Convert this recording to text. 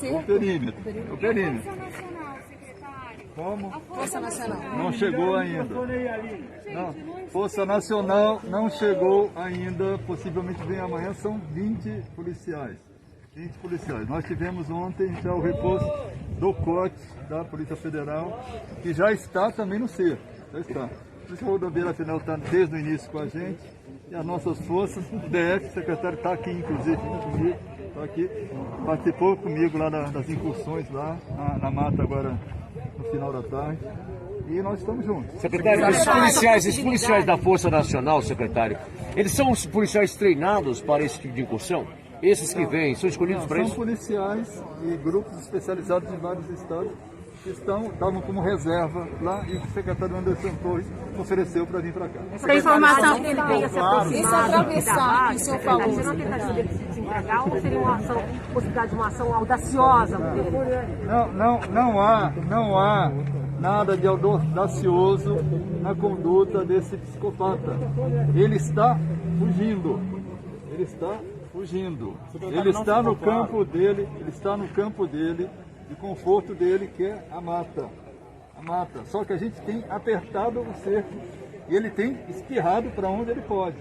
O perímetro. O perímetro. Força Nacional, secretário. Como? Força Nacional. Não chegou ainda. Não. Força Nacional não chegou ainda, possivelmente vem amanhã, são 20 policiais. 20 policiais. Nós tivemos ontem já o reforço do COT, da Polícia Federal, que já está também no CER. Já está. A Polícia Rodoviária Federal está desde o início com a gente, e as nossas forças, o DF, o secretário está aqui, inclusive, comigo, está aqui, participou comigo lá das incursões lá na mata agora no final da tarde. E nós estamos juntos. Secretário, esses policiais da Força Nacional, secretário, eles são os policiais treinados para esse tipo de incursão? Esses que vêm, são escolhidos para isso? São policiais e grupos especializados de vários estados que estavam como reserva lá, e o secretário Anderson Torres ofereceu para vir para cá. Essa informação Isso é atravessar, isso eu falo. Você não tentativa dele se desempregar ou seria uma ação, possibilidade de uma ação audaciosa dele? Não há nada de audacioso na conduta desse psicopata. Ele está fugindo. Ele está fugindo. Ele está no campo dele, de conforto dele, que é a mata. A mata. Só que a gente tem apertado o cerco e ele tem espirrado para onde ele pode.